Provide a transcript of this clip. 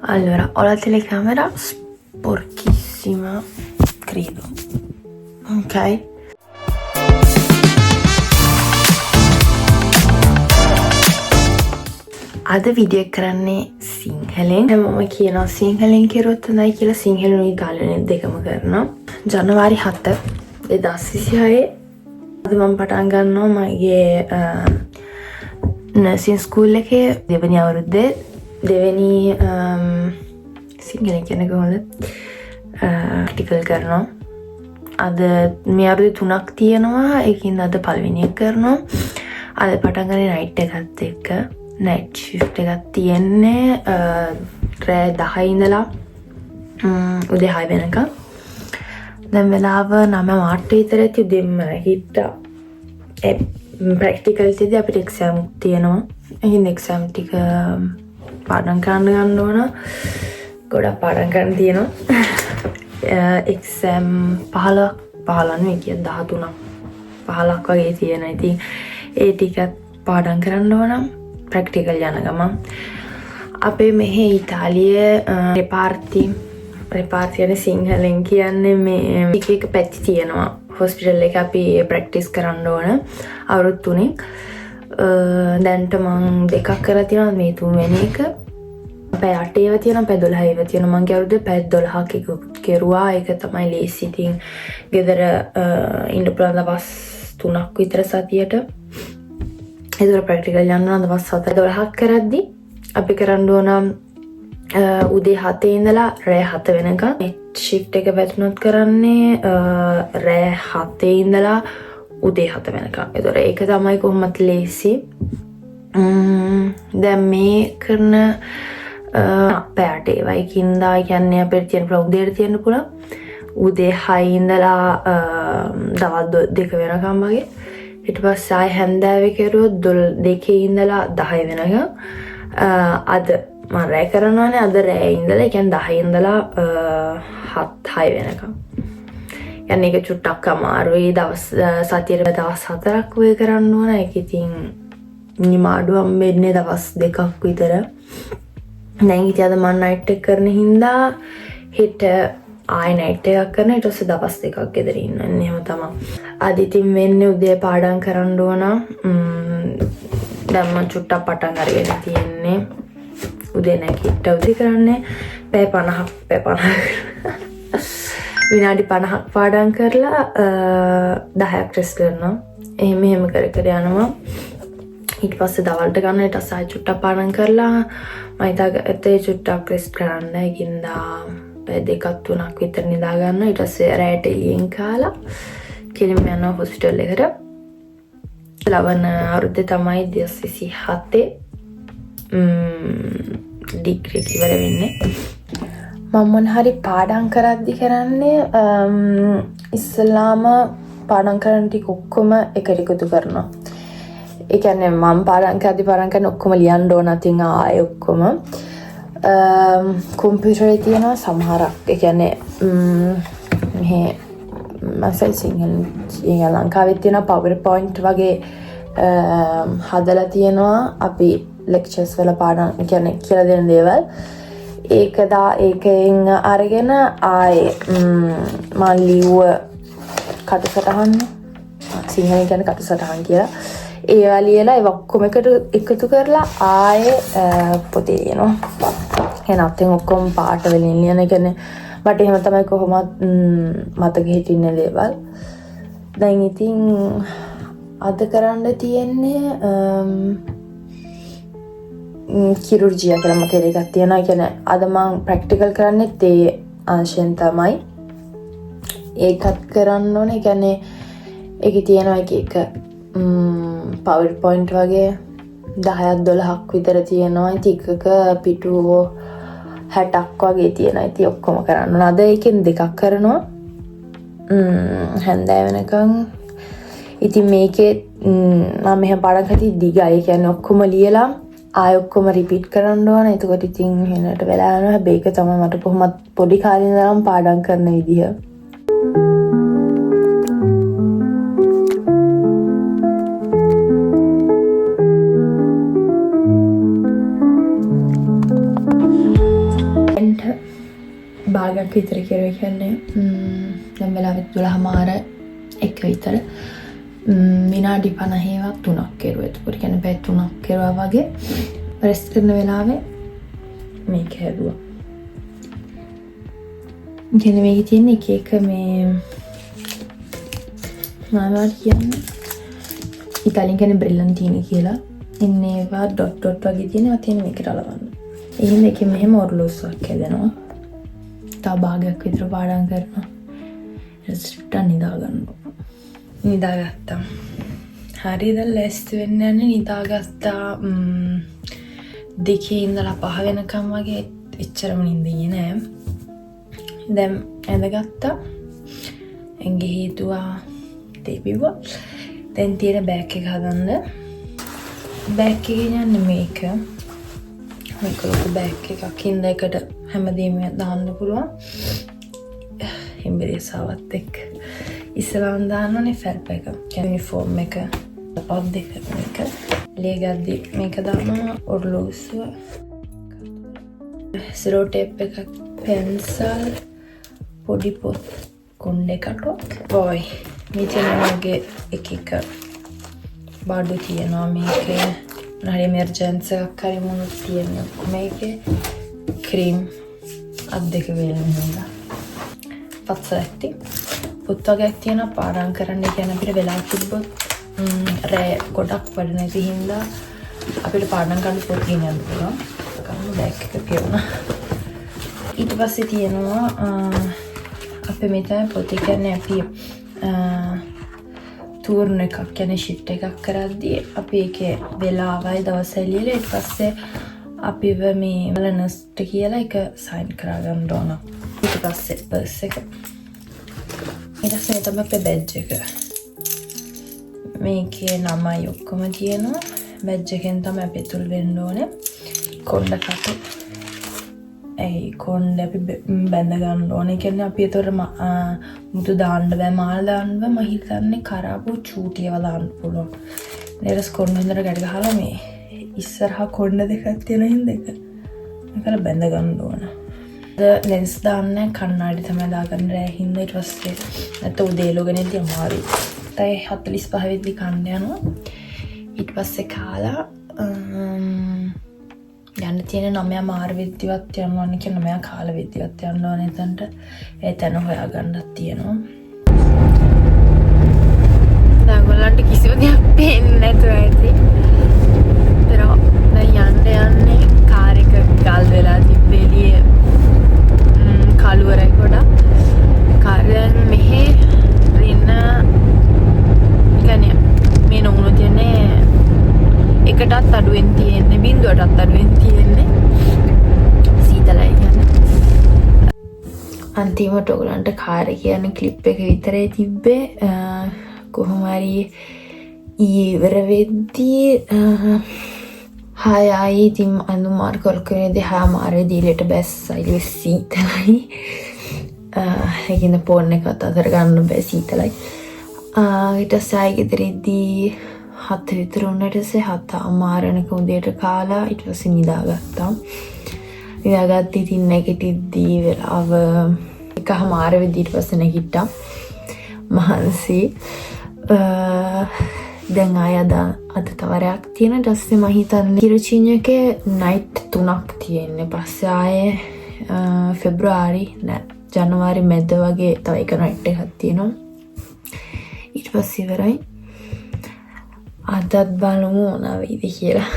Allora, ho la telecamera sporchissima, credo. Ok? අද video කරන්නේ සිංහලෙන්. හැමෝම කියනවා සිංහලෙන් කෙරුවොත් හොඳයි කියලා. සිංහලෙන් ඉතාලියෙන් දෙකම කරනවා. ජනවාරි 7 2026 අද මම පටන් ගන්නවා මගේ නර්සින් ස්කූල් එකේ දෙවෙනි අවුරුද්දේ දෙවෙනි සිංහලෙන් කියන්නේ කොහොමද? ප්‍රැක්ටිකල් කරනවා. අද මේ අවුරුදු 3ක් තියෙනවා. ඒකින් අද පළවෙනි එක කරනවා. අද පටන් ගන්නේ නයිට් එකත් එක්ක. නයිට් ෂිෆ්ට් එකක් තියෙන්නේ රෑ 10 ඉඳලා උදේ 6 වෙනකම්. දැන් වෙලාව 9:08 විතර ඇති. උදේම හිට්ටා. ප්‍රැක්ටිකල් තියදී අපිට එක්සෑම් තියෙනවා. එහෙනම් එක්සෑම් ටික පාඩම් කරන්න ගන්න ඕන. ගොඩක් පාඩම් කරන්න තියෙනවා. එක්සෑම් 15 නෙවෙයි කිය 13ක් 15ක් වගේ තියෙනවා. ඉතින් ඒ ටිකත් පාඩම් කරන්න ඕන. ප්‍රැක්ටිකල් යන ගමන් අපේ මෙහි ඉතාලියේ රෙපාර්ටි යන සිංහලෙන් කියන්නේ මේ එක පැති තියෙනවා. හොස්පිටල් එක අපි ප්‍රැක්ටිස් කරන්න ඕන අවුරුදු 3ක්. දැන්ට මං දෙකක් කරලා තියෙනවා. මේ තුන්වෙනි එක පැය 8 ඒවා තියෙනවා, පැය 12 ඒවා තියෙනවා. මං අවුරුද්දේ පැය 12ක් එක කෙරුවා. ඒක තමයි ලේසි. ඉතින් ගෙදර ඉන්න පුළුවන් දවස් 3ක් විතර සතියට. ඒතර ප්‍රැක්ටිකල් යන්න නම් දවස් 7-12ක් කරද්දි අපි කරන්න ඕන උදේ 7 ඉඳලා රෑ 7 වෙනකම්. ෂිෆ්ට් එක වැටුනොත් කරන්නේ රෑ 7 ඉඳලා උදේ 7 වෙනකම්. ඒතර ඒක තමයි කොහොමත් ලේසි. දැන් මේ කරන පැයට ඒවා කින්දා කියන්නේ අපිට තියෙන පුළුවන් උදේට තියෙන්න පුළුවන්. උදේ 6 ඉඳලා දවල් 2 වෙනකම් වගේ. ඊට පස්සේ ආය හැන්දෑවේ කෙරුවොත් 2 ඉඳලා 10 වෙනකම්. අද මම රෑ කරනවානේ. අද රෑ ඉඳලා ඒ කියන්නේ 10 ඉඳලා 6 වෙනකම්. යන්නේ ඒක චුට්ටක් අමාරුයි. දවස් සතියේ දවස් 4ක් වේ කරන්න ඕන. ඒක ඉතින් නිමාඩු හම්බෙන්නේ දවස් 2ක් විතර. දැන් ඉතින් අද මම නයිට් එක කරන හින්දා හෙට ආය නයිට් එකක් කරන. ඊට පස්සේ දවස් 2ක් ගෙදර ඉන්න. එහෙම තමයි. අද ඉතින් වෙන්නේ උදේ පාඩම් කරන්න ඕන. දැන් මම චුට්ටක් පටන් අරගෙන තියෙන්නේ. උදේ නැගිට්ට උදේ කරන්නේ පැය 50ක් විනාඩි 50ක් පාඩම් කරලා 10ක් රෙස්ට් කරනවා. එහෙම කර යනවා. ඊට පස්සේ දවල්ට ගන්න. ඊට පස්සේ ආයෙ චුට්ටක් පාඩම් කරලා මම හිතාගත්තේ චුට්ටක් රෙස්ට් කරන්න. ඒකින්දා පැය 2-3ක් විතර නිදා ගන්න. ඊට පස්සේ රැයට එළියෙන් කාලා කෙලින්ම යනවා හොස්පිටල් එකට. ලබන අවුරුද්දේ තමයි 2027 ඩිග්‍රී එක ඉවර වෙන්නේ. මම මොන හරි පාඩම් කරද්දි කරන්නේ ඉස්සලාම පාඩම් කරන ටික ඔක්කොම එකට එකතු කරනවා. ඒ කියන්නේ මම පාඩම් කරන ඔක්කොම ලියන්න ඕන. අතින් ආයෙ ඔක්කොම කම්පියුටරේ තියෙනවා සමහරක්. ඒ කියන්නේ මෙහෙ මසල් සිංහල ලංකාවේ තියෙන PowerPoint වගේ හදලා තියෙනවා. අපි ලෙක්චර්ස් වල පාඩම් කියන්නේ කියලා දෙන දේවල්. ඒකෙන් අරගෙන ආයේ මම ලිව්ව කටසටහන් සිංහලෙන් කියන්නේ කටසටහන් කියලා. ඒවා ලියලා ඒ ඔක්කොම එකතු කරලා ආයේ පොතේ ලියනවා. එහෙනම් ඔක්කොම පාට වලින් ලියන. කියන්නේ මට එහෙම තමයි කොහොමත් මතක හිටින්නේ දේවල්. දැන් ඉතින් අද කරන්න තියෙන්නේ කිරුර්ජියා කියලා මතක එකක් තියෙනවා. කියන්නේ අද මම ප්‍රැක්ටිකල් කරන්නේ ඒ අංශයෙන් තමයි. ඒකත් කරන්න ඕනේ. කියන්නේ ඒකේ තියෙනවා එක PowerPoint වගේ 10-12ක් විතර තියෙනවා. ඉතින් එකක පිටු 60ක් වගේ තියෙනවා. ඉතින් ඔක්කොම කරන්න ඕන. අද එකෙන් දෙකක් කරනවා. හැන්දෑ වෙනකන්. ඉතින් මේකේ මම මෙහෙම පාඩම් කරති දිගයි. ඒ කියන්නේ ඔක්කොම ලියලා ආයෙ ඔක්කොම රිපීට් කරන්න ඕන. එතකොට ඉතින් වෙනට වෙලා යනවා. හැබැයි ඒක තමයි මට කොහොමත් පොඩි කාලේ ඉඳන්ම පාඩම් කරන විදිහ. දැන්ට භාගයක් විතර කියලා කියන්නේ දැන් වෙලාවෙත් 12:00 එක විතර විනාඩි 50ක් 3ක් කෙරුවා. ඒකට කියන්නේ පැය 3ක් කෙරුවා වගේ රෙස්ට් කරන වෙලාවේ මේක හැදුවා. කියන්නේ මේකේ තියෙන එක එක මේ මාවාට කියන්නේ ඉතාලියෙන් කියන්නේ බ්‍රිලන්ටිනි කියලා. ඉන්නේ ඒවා ඩොට් වගේ තියෙනවා තියෙන මේකට අලවන්න. එහෙනම් එකෙන් මෙහෙම ඔරලෝසුවක් හැදෙනවා. තව භාගයක් විතර පාඩම් කරනවා. ඊට නිදා ගන්නවා. නිදාගත්තා. හරි දැන් ලෑස්ති වෙන්න යන්නේ නිදාගත්තා 2 ඉඳලා 5 වෙනකම් වගේ එච්චරම නිින්දියේ නෑ. දැන් ඇඳගත්තා. ඇඟේ හීතුවා දෙවිවා. දැන් තියෙන බෑග් එක හදන්න. බෑග් එකේ යන්නේ මේක. මේක ලොකු බෑග් එකක්. හින්ද එකට හැමදේම දාන්න පුළුවන්. හිම්බිරිසාවත් එක්ක. ඉස්සරහන් දාන්නනේ ෆැල්ප් එක. යුනිෆෝම් එක. පොත් දෙක මේක. ලේගද්දි මේක දානවා ඔරලෝසුව. සිරෝ ටේප් එකක්, පෙන්සල්, පොඩි පොත් කොණ්ඩේ කටුවක්. ඔයි මේ තියෙනවාගේ එක බඩු තියෙනවා මේකේ. හරි එමර්ජන්සි එකක් හරි මොනවද තියෙන්නේ. මේකේ ක්‍රීම් අත් දෙක වේලෙනවා. පත්සැටි පොත් වර්ගයක් තියෙනවා පාඩම් කරන්න කියන අපිට වෙලා තිබ්බොත් රෑ ගොඩක් වැඩ නැති හින්දා අපිට පාඩම් කරන්න පොත් ගෙනියන්න පුළුවන්. ගන්න බෑග් එක පියවුණා. ඊට පස්සේ තියෙනවා අපේ මෙතන පොත් කියන්නේ අපි තූර්ණ එකක් කියන්නේ ෂිෆ්ට් එකක් කරද්දී අපි ඒකේ වෙලාවයි දවසයි ලියලා ඊට පස්සේ අපිව මේ බලනස්ට කියලා එක සයින් කරගන්න ඕන. ඊට පස්සේ පර්ස් එක. ඊට පස්සේ තමයි අපේ බැජ් එක. මේකේ නමයි ඔක්කොම තියෙනවා. බැජ් එකෙන් තමයි අපි තුල් වෙන්න ඕනේ. කොණ්ඩ කටු. ඒ කොණ්ඩ අපි බැඳ ගන්න ඕනේ. කියන්නේ අපි ඒතර මුතු දාන්න බෑ මාල් දාන්න බෑ. මම හිතන්නේ කරාබු චූටියව දාන්න පුළුවන්. ඊට කොණ්ඩ හොඳට ගැට ගහලා මේ ඉස්සරහා කොණ්ඩ දෙකක් තියෙන හින්දා එක. මේකල බැඳ ගන්න ඕන. ලෙන්ස් දාන්න කණ්ණාඩි තමයි දාගන්න රෑ හින්දා ඊට පස්සේ නැත්නම් උදේ ලෝගෙනේදී අමාරුයි. තයි 45 වෙද්දි කන්න යනවා. ඊට පස්සේ කාලා යන්න තියෙන 9 මාර විද්‍යාවත් යන්න ඕනේ කියන 9 කාල විද්‍යාවත් යන්න ඕනේ එතනට. ඒ තැන හොයාගන්නත් තියෙනවා. දැන් ඔයගොල්ලන්ට කිසිම දෙයක් පේන්නේ නැතුව ඇති. දැන් යන්නේ කාර් එක ගල් වෙලා තිබ්බේ එළියේ කළුවරයි ගොඩක්. කාර් දැන් මෙහෙ රින්න කියන්නේ මේ නෝන තියන්නේ එකටත් අඩුවෙන් තියෙන්නේ බිඳුවටත් අඩුවෙන් තියෙන්නේ සීතලයි කියන්නේ. අන්තිමට ඔයගලන්ට කාර් එක කියන්නේ ක්ලිප් එක විතරයි තිබ්බේ. කොහොම හරි ඉවර වෙද්දී ආයි ඉතින් අඳුම් මාර්ග වලකේදී මාරේ ලේට බැස්සයි සීතලයි. ඒකින ෆෝන් එකත් අතර ගන්න බෑ සීතලයි. ඊට පස්සේ ගෙදරදී 7 විතර වුණාට පස්සේ 7:00 උදේට කාලා ඊට පස්සේ නිදාගත්තා. නිදාගත්ත ඉතින් නැගිටිද්දී වෙලාව 1:00 වෙද්දී ඊට පස්සේ නැගිට්ටා. මහන්සි දැන් ආය අද තවරයක් තියෙන. ඊට පස්සේ මම හිතන්නේ කිරචින් එකේ නයිට් 3ක් තියෙන්නේ. පස්සේ ආයේ පෙබ්‍රුවාරි නෑ ජනවාරි මැද වගේ තව එක නයිට් එකක් තියෙනවා. ඊට පස්සේ ඉවරයි. අදත් බලමු මොනවා වෙයිද කියලා.